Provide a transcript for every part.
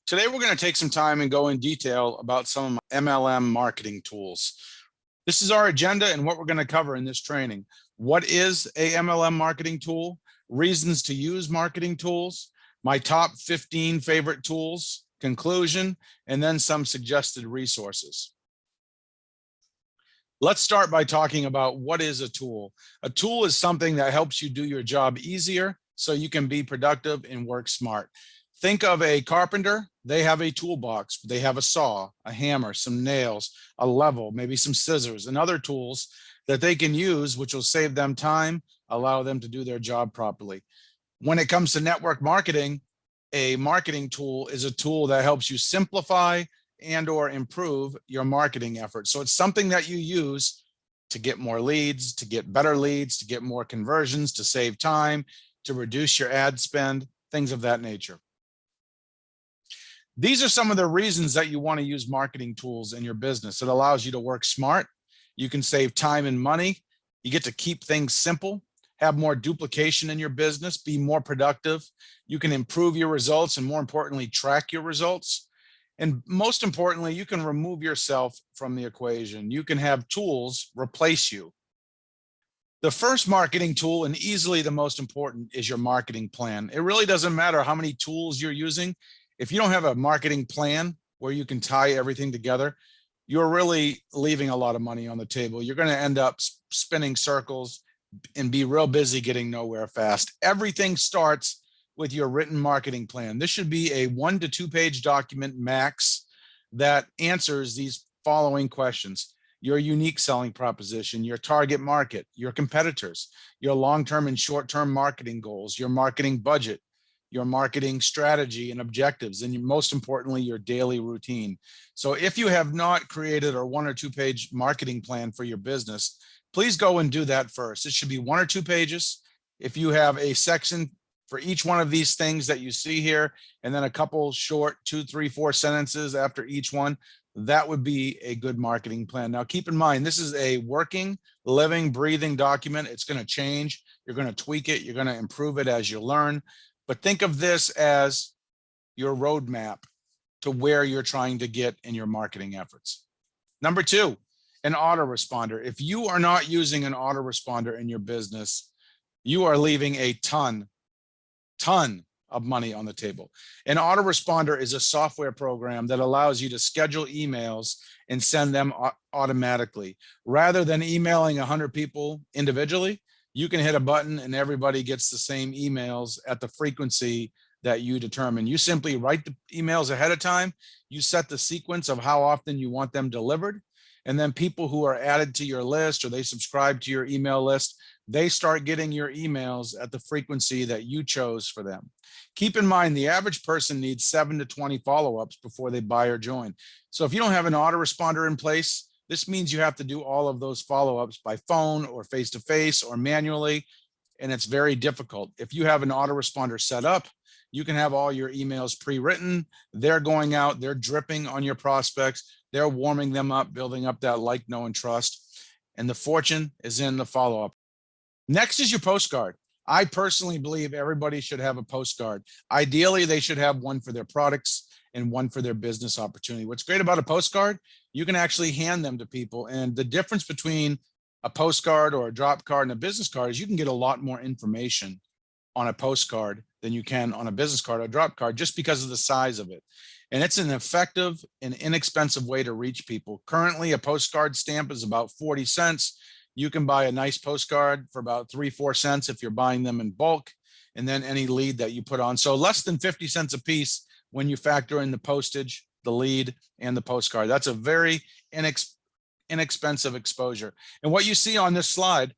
Today, we're going to take some time and go in detail about some MLM marketing tools. This is our agenda and what we're going to cover in this training. What is a MLM marketing tool? Reasons to use marketing tools, my top 15 favorite tools, conclusion, and then some suggested resources. Let's start by talking about what is a tool. A tool is something that helps you do your job easier so you can be productive and work smart. Think of a carpenter. They have a toolbox. They have a saw, a hammer, some nails, a level, maybe some scissors, and other tools that they can use, which will save them time, allow them to do their job properly. When it comes to network marketing, a marketing tool is a tool that helps you simplify and or improve your marketing efforts. So it's something that you use to get more leads, to get better leads, to get more conversions, to save time, to reduce your ad spend, things of that nature. These are some of the reasons that you want to use marketing tools in your business. It allows you to work smart. You can save time and money. You get to keep things simple, have more duplication in your business, be more productive. You can improve your results and, more importantly, track your results. And most importantly, you can remove yourself from the equation. You can have tools replace you. The first marketing tool, and easily the most important, is your marketing plan. It really doesn't matter how many tools you're using. If you don't have a marketing plan where you can tie everything together, you're really leaving a lot of money on the table. You're going to end up spinning circles and be real busy getting nowhere fast. Everything starts with your written marketing plan. This should be a 1 to 2 page document max that answers these following questions: your unique selling proposition, your target market, your competitors, your long-term and short-term marketing goals, your marketing budget, your marketing strategy and objectives, and most importantly, your daily routine. So if you have not created a 1 or 2 page marketing plan for your business, please go and do that first. It should be 1 or 2 pages. If you have a section for each one of these things that you see here, and then a couple short 2, 3, 4 sentences after each one, that would be a good marketing plan. Now, keep in mind, this is a working, living, breathing document. It's going to change. You're going to tweak it. You're going to improve it as you learn. But think of this as your roadmap to where you're trying to get in your marketing efforts. Number 2, an autoresponder. If you are not using an autoresponder in your business, you are leaving a ton of money on the table. An autoresponder is a software program that allows you to schedule emails and send them automatically. Rather than emailing 100 people individually, you can hit a button and everybody gets the same emails at the frequency that you determine. You simply write the emails ahead of time. You set the sequence of how often you want them delivered. And then people who are added to your list or they subscribe to your email list, they start getting your emails at the frequency that you chose for them. Keep in mind, the average person needs 7 to 20 follow-ups before they buy or join. So if you don't have an autoresponder in place, this means you have to do all of those follow-ups by phone or face-to-face or manually, and it's very difficult. If you have an autoresponder set up, you can have all your emails pre-written. They're going out, they're dripping on your prospects, they're warming them up, building up that like, know, and trust, and the fortune is in the follow-up. Next is your postcard. I personally believe everybody should have a postcard. Ideally, they should have one for their products and one for their business opportunity. What's great about a postcard, you can actually hand them to people. And the difference between a postcard or a drop card and a business card is you can get a lot more information on a postcard than you can on a business card or drop card, just because of the size of it. And it's an effective and inexpensive way to reach people. Currently, a postcard stamp is about 40 cents. You can buy a nice postcard for about 3, 4 cents if you're buying them in bulk, and then any lead that you put on. So less than 50 cents a piece when you factor in the postage, the lead, and the postcard. That's a very inexpensive exposure. And what you see on this slide,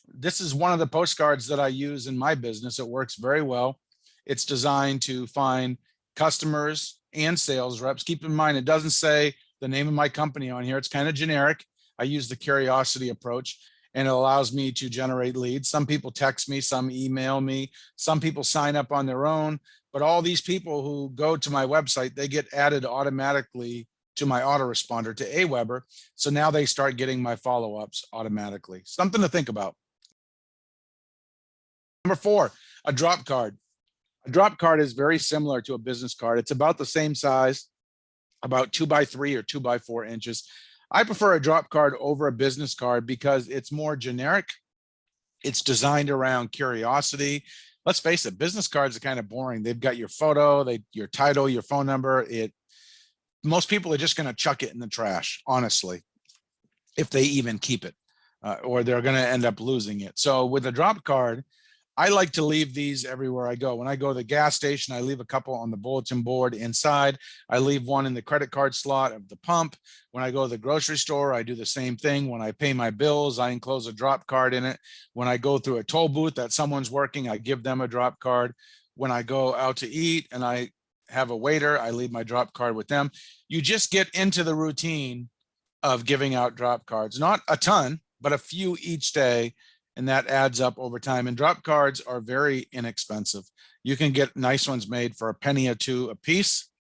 this is one of the postcards that I use in my business. It works very well. It's designed to find customers and sales reps. Keep in mind, it doesn't say the name of my company on here. It's kind of generic. I use the curiosity approach, and it allows me to generate leads. Some people text me, some email me, some people sign up on their own. But all these people who go to my website, they get added automatically to my autoresponder, to Aweber. So now they start getting my follow-ups automatically. Something to think about. Number 4, a drop card. A drop card is very similar to a business card. It's about the same size, about 2x3 or 2x4 inches. I prefer a drop card over a business card because it's more generic. It's designed around curiosity. Let's face it, business cards are kind of boring. They've got your photo, your title, your phone number. Most people are just going to chuck it in the trash, honestly, if they even keep it, or they're going to end up losing it. So with a drop card, I like to leave these everywhere I go. When I go to the gas station, I leave a couple on the bulletin board inside. I leave one in the credit card slot of the pump. When I go to the grocery store, I do the same thing. When I pay my bills, I enclose a drop card in it. When I go through a toll booth that someone's working, I give them a drop card. When I go out to eat and I have a waiter, I leave my drop card with them. You just get into the routine of giving out drop cards, not a ton, but a few each day. And that adds up over time. And drop cards are very inexpensive. You can get nice ones made for a penny or two a piece.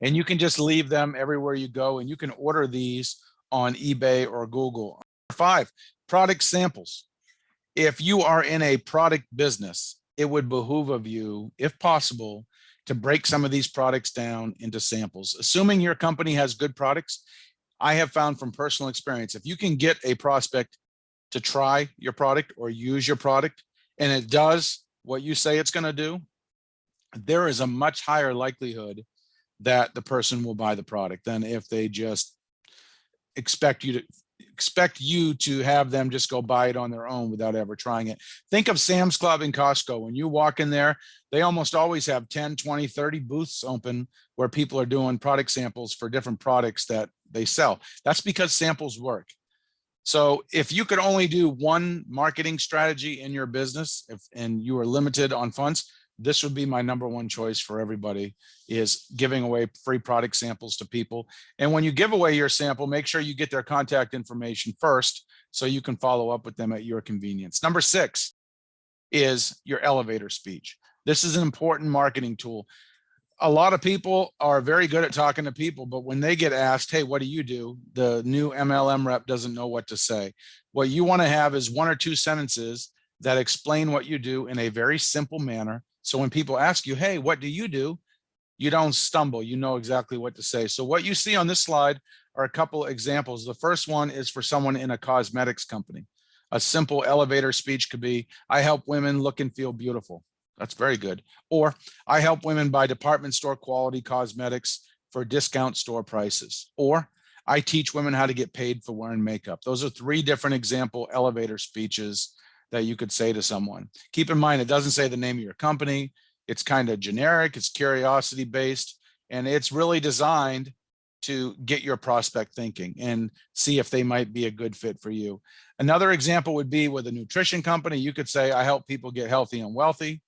And you can just leave them everywhere you go. And you can order these on eBay or Google. 5, product samples. If you are in a product business, it would behoove of you, if possible, to break some of these products down into samples. Assuming your company has good products, I have found from personal experience, if you can get a prospect to try your product or use your product, and it does what you say it's going to do, there is a much higher likelihood that the person will buy the product than if they just expect you to have them just go buy it on their own without ever trying it. Think of Sam's Club and Costco. When you walk in there, they almost always have 10, 20, 30 booths open where people are doing product samples for different products that they sell. That's because samples work. So if you could only do one marketing strategy in your business and you are limited on funds, this would be my number one choice for everybody, is giving away free product samples to people. And when you give away your sample, make sure you get their contact information first so you can follow up with them at your convenience. Number 6 is your elevator speech. This is an important marketing tool. A lot of people are very good at talking to people, but when they get asked, hey, what do you do? The new MLM rep doesn't know what to say. What you want to have is 1 or 2 sentences that explain what you do in a very simple manner. So when people ask you, hey, what do? You don't stumble, you know exactly what to say. So what you see on this slide are a couple examples. The first one is for someone in a cosmetics company. A simple elevator speech could be, I help women look and feel beautiful. That's very good. Or I help women buy department store quality cosmetics for discount store prices. Or I teach women how to get paid for wearing makeup. Those are 3 different example elevator speeches that you could say to someone. Keep in mind, it doesn't say the name of your company. It's kind of generic, it's curiosity based, and it's really designed to get your prospect thinking and see if they might be a good fit for you. Another example would be with a nutrition company. You could say, I help people get healthy and wealthy,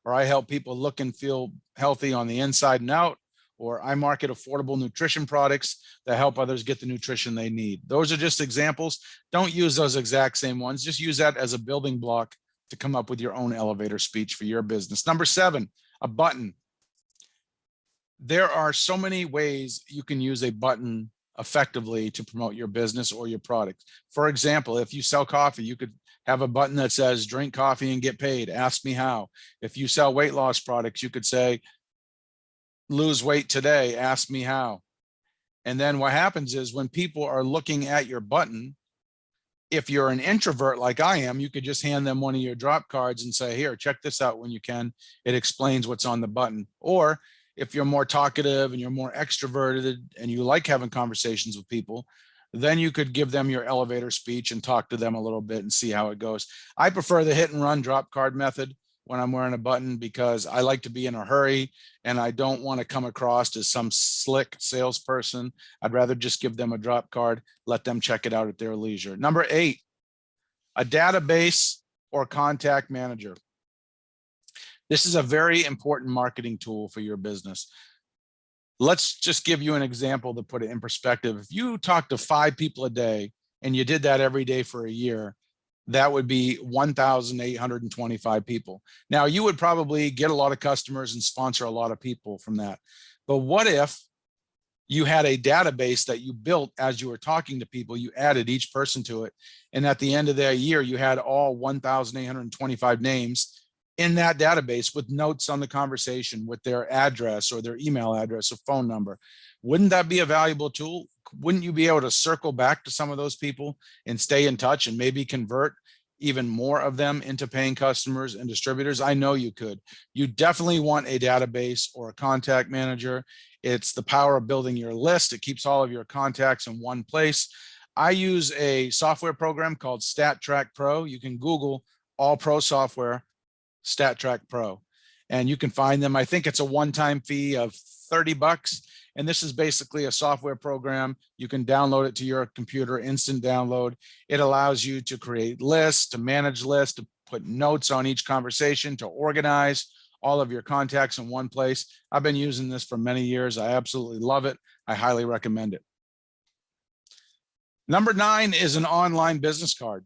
or I help people look and feel healthy on the inside and out, or I market affordable nutrition products that help others get the nutrition they need. Those are just examples. Don't use those exact same ones. Just use that as a building block to come up with your own elevator speech for your business. Number 7, a button. There are so many ways you can use a button effectively to promote your business or your product. For example, if you sell coffee, you could have a button that says, drink coffee and get paid. Ask me how. If you sell weight loss products, you could say, lose weight today. Ask me how. And then what happens is when people are looking at your button, if you're an introvert like I am, you could just hand them one of your drop cards and say, here, check this out when you can. It explains what's on the button. Or if you're more talkative and you're more extroverted and you like having conversations with people, then you could give them your elevator speech and talk to them a little bit and see how it goes. I prefer the hit and run drop card method when I'm wearing a button because I like to be in a hurry and I don't want to come across as some slick salesperson. I'd rather just give them a drop card, let them check it out at their leisure. Number 8, a database or contact manager. This is a very important marketing tool for your business. Let's just give you an example to put it in perspective. If you talk to 5 people a day and you did that every day for a year, that would be 1,825 people. Now, you would probably get a lot of customers and sponsor a lot of people from that. But what if you had a database that you built as you were talking to people, you added each person to it, and at the end of that year, you had all 1,825 names in that database with notes on the conversation with their address or their email address or phone number. Wouldn't that be a valuable tool? Wouldn't you be able to circle back to some of those people and stay in touch and maybe convert even more of them into paying customers and distributors? I know you could. You definitely want a database or a contact manager. It's the power of building your list. It keeps all of your contacts in one place. I use a software program called StatTrack Pro. You can Google all pro software, StatTrack Pro, and you can find them. I think it's a one-time fee of $30. And this is basically a software program. You can download it to your computer, instant download. It allows you to create lists, to manage lists, to put notes on each conversation, to organize all of your contacts in one place. I've been using this for many years. I absolutely love it. I highly recommend it. Number 9 is an online business card.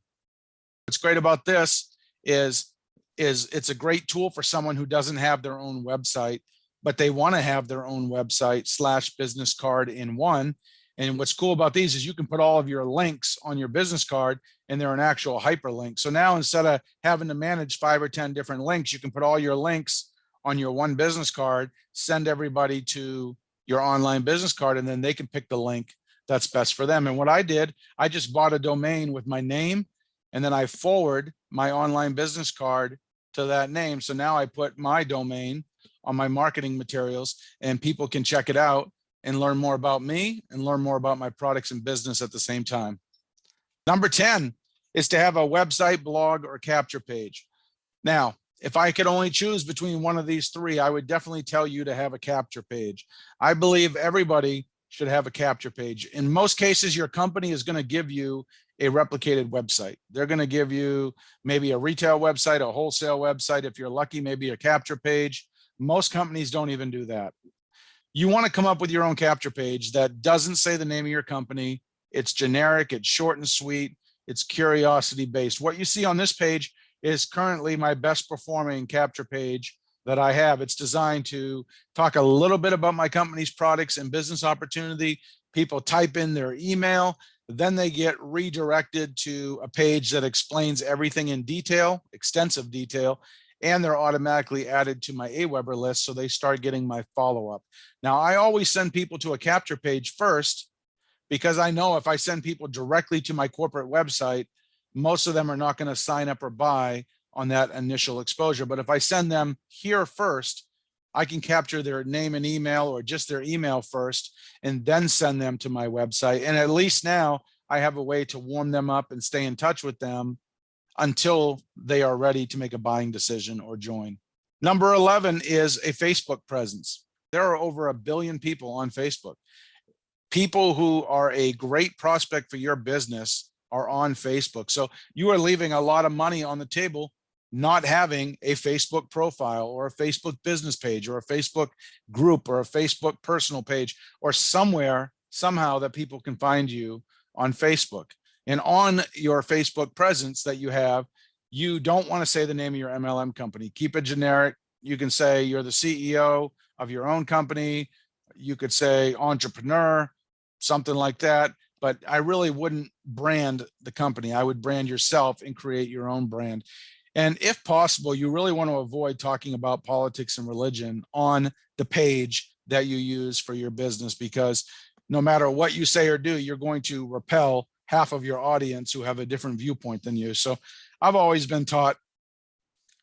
What's great about this is it's a great tool for someone who doesn't have their own website, but they want to have their own website / business card in one. And what's cool about these is you can put all of your links on your business card and they're an actual hyperlink. So now instead of having to manage 5 or 10 different links, you can put all your links on your one business card, send everybody to your online business card, and then they can pick the link that's best for them. And what I did, I just bought a domain with my name, and then I forward my online business card to that name. So now I put my domain on my marketing materials and people can check it out and learn more about me and learn more about my products and business at the same time. Number 10 is to have a website, blog, or capture page. Now, if I could only choose between one of these 3, I would definitely tell you to have a capture page. I believe everybody should have a capture page. In most cases, your company is going to give you a replicated website. They're going to give you maybe a retail website, a wholesale website. If you're lucky, maybe a capture page. Most companies don't even do that. You want to come up with your own capture page that doesn't say the name of your company. It's generic, it's short and sweet, it's curiosity based. What you see on this page is currently my best performing capture page that I have. It's designed to talk a little bit about my company's products and business opportunity. People type in their email, then they get redirected to a page that explains everything in detail, extensive detail, and they're automatically added to my Aweber list, so they start getting my follow-up. Now, I always send people to a capture page first because I know if I send people directly to my corporate website, most of them are not going to sign up or buy on that initial exposure. But if I send them here first, I can capture their name and email or just their email first and then send them to my website. And at least now I have a way to warm them up and stay in touch with them until they are ready to make a buying decision or join. Number 11 is a Facebook presence. There are over 1 billion people on Facebook. People who are a great prospect for your business are on Facebook. So you are leaving a lot of money on the table not having a Facebook profile or a Facebook business page or a Facebook group or a Facebook personal page or somewhere, somehow that people can find you on Facebook. And on your Facebook presence that you have, you don't want to say the name of your MLM company. Keep it generic. You can say you're the CEO of your own company. You could say entrepreneur, something like that. But I really wouldn't brand the company. I would brand yourself and create your own brand. And if possible, you really want to avoid talking about politics and religion on the page that you use for your business, because no matter what you say or do, you're going to repel half of your audience who have a different viewpoint than you. So I've always been taught,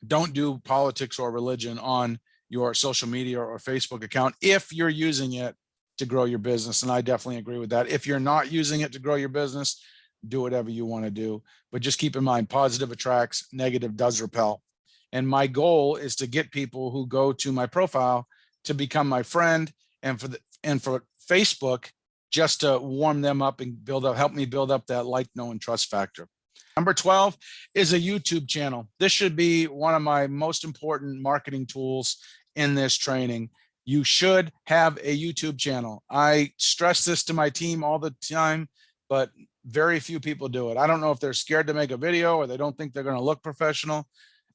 don't do politics or religion on your social media or Facebook account if you're using it to grow your business. And I definitely agree with that. If you're not using it to grow your business, do whatever you want to do. But just keep in mind, positive attracts, negative does repel. And my goal is to get people who go to my profile to become my friend, and for Facebook, just to warm them up and help me build up that like, know, and trust factor. Number 12 is a YouTube channel. This should be one of my most important marketing tools in this training. You should have a YouTube channel. I stress this to my team all the time, but very few people do it. I don't know if they're scared to make a video or they don't think they're going to look professional.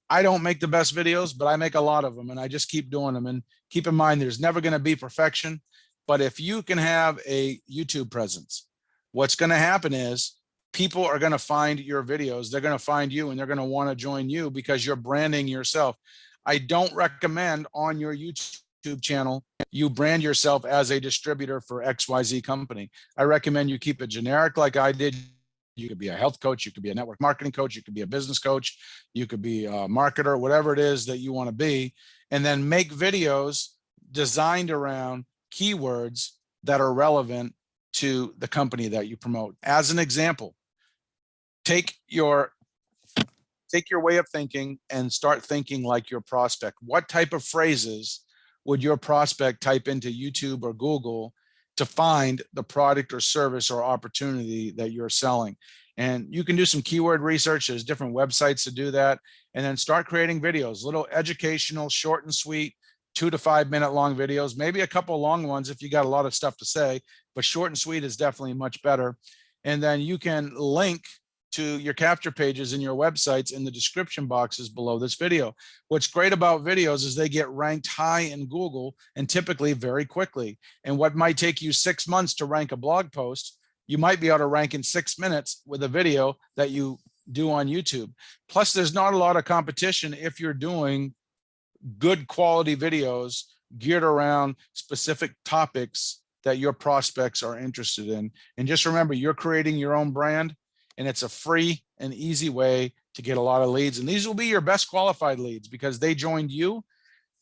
I don't make the best videos, but I make a lot of them, and I just keep doing them. And keep in mind, there's never going to be perfection. But if you can have a YouTube presence, what's going to happen is people are going to find your videos. They're going to find you and they're going to want to join you because you're branding yourself. I don't recommend on your YouTube channel you brand yourself as a distributor for XYZ company. I recommend you keep it generic like I did. You could be a health coach, you could be a network marketing coach, you could be a business coach, you could be a marketer, whatever it is that you want to be, and then make videos designed around keywords that are relevant to the company that you promote. As an example, take your way of thinking and start thinking like your prospect. What type of phrases would your prospect type into YouTube or Google to find the product or service or opportunity that you're selling? And you can do some keyword research. There's different websites to do that. And then start creating videos, little educational, short and sweet, 2 to 5 minute long videos, maybe a couple long ones if you got a lot of stuff to say, but short and sweet is definitely much better. And then you can link to your capture pages in your websites in the description boxes below this video. What's great about videos is they get ranked high in Google and typically very quickly. And what might take you 6 months to rank a blog post, you might be able to rank in 6 minutes with a video that you do on YouTube. Plus, there's not a lot of competition if you're doing good quality videos geared around specific topics that your prospects are interested in. And just remember, you're creating your own brand, and it's a free and easy way to get a lot of leads. And these will be your best qualified leads because they joined you.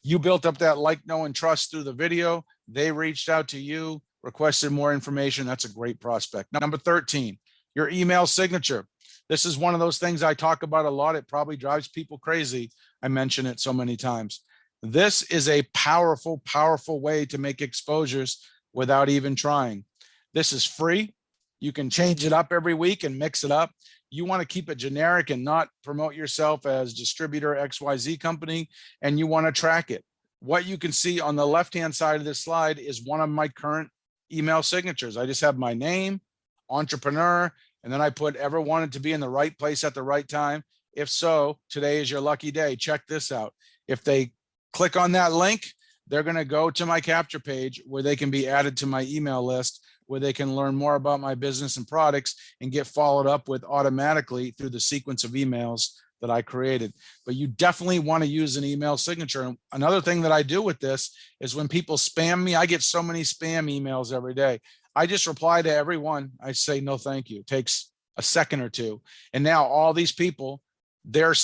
You built up that like, know, and trust through the video. They reached out to you, requested more information. That's a great prospect. Number 13, your email signature. This is one of those things I talk about a lot. It probably drives people crazy. I mention it so many times. This is a powerful, powerful way to make exposures without even trying. This is free. You can change it up every week and mix it up. You want to keep it generic and not promote yourself as distributor XYZ company, and you want to track it. What you can see on the left-hand side of this slide is one of my current email signatures. I just have my name, entrepreneur, and then I put ever wanted to be in the right place at the right time. If so, today is your lucky day. Check this out. If they click on that link, they're going to go to my capture page where they can be added to my email list, where they can learn more about my business and products and get followed up with automatically through the sequence of emails that I created. But you definitely want to use an email signature. And another thing that I do with this is when people spam me, I get so many spam emails every day. I just reply to everyone. I say, no, thank you. It takes a second or two. And now all these people, they're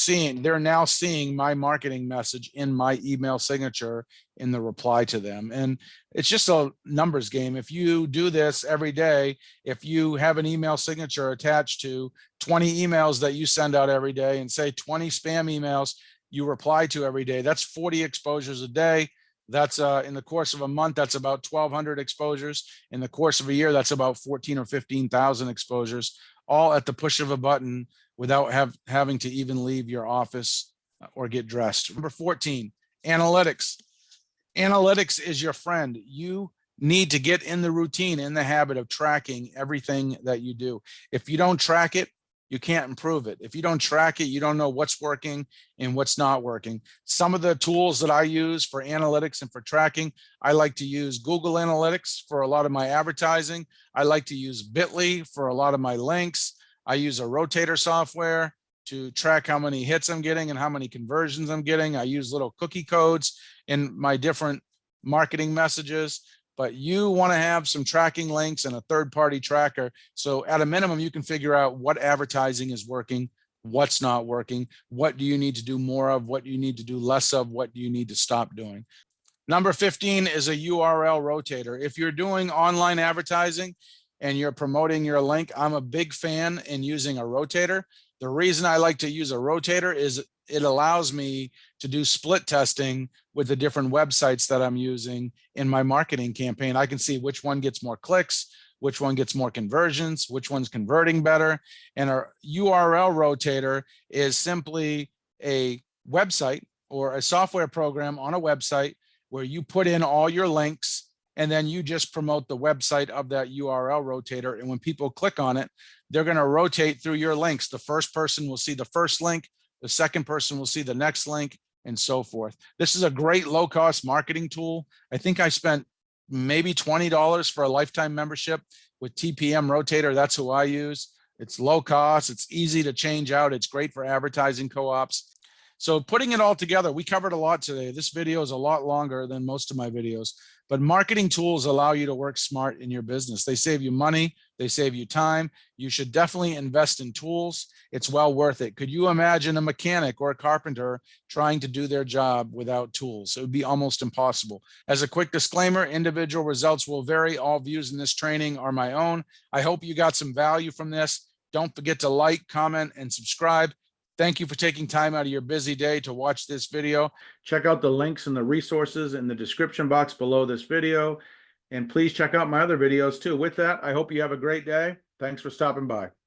now seeing my marketing message in my email signature in the reply to them. And it's just a numbers game. If you do this every day, if you have an email signature attached to 20 emails that you send out every day and say 20 spam emails you reply to every day, that's 40 exposures a day. That's in the course of a month, that's about 1,200 exposures. In the course of a year, that's about 14 or 15,000 exposures, all at the push of a button without having to even leave your office or get dressed. Number 14, analytics. Analytics is your friend. You need to get in the routine, in the habit of tracking everything that you do. If you don't track it, you can't improve it. If you don't track it, you don't know what's working and what's not working. Some of the tools that I use for analytics and for tracking, I like to use Google Analytics for a lot of my advertising. I like to use Bitly for a lot of my links. I use a rotator software to track how many hits I'm getting and how many conversions I'm getting. I use little cookie codes in my different marketing messages. But you want to have some tracking links and a third-party tracker. So at a minimum, you can figure out what advertising is working, what's not working, what do you need to do more of, what do you need to do less of, what do you need to stop doing. Number 15 is a URL rotator. If you're doing online advertising and you're promoting your link, I'm a big fan in using a rotator. The reason I like to use a rotator is it allows me to do split testing with the different websites that I'm using in my marketing campaign. I can see which one gets more clicks, which one gets more conversions, which one's converting better. And a URL rotator is simply a website or a software program on a website where you put in all your links and then you just promote the website of that URL rotator. And when people click on it, they're going to rotate through your links. The first person will see the first link, the second person will see the next link, and so forth. This is a great low-cost marketing tool. I think I spent maybe $20 for a lifetime membership with TPM Rotator. That's who I use. It's low cost. It's easy to change out. It's great for advertising co-ops. So putting it all together, we covered a lot today. This video is a lot longer than most of my videos, but marketing tools allow you to work smart in your business. They save you money. They save you time. You should definitely invest in tools. It's well worth it. Could you imagine a mechanic or a carpenter trying to do their job without tools? It would be almost impossible. As a quick disclaimer, individual results will vary. All views in this training are my own. I hope you got some value from this. Don't forget to like, comment, and subscribe. Thank you for taking time out of your busy day to watch this video. Check out the links and the resources in the description box below this video. And please check out my other videos too. With that, I hope you have a great day. Thanks for stopping by.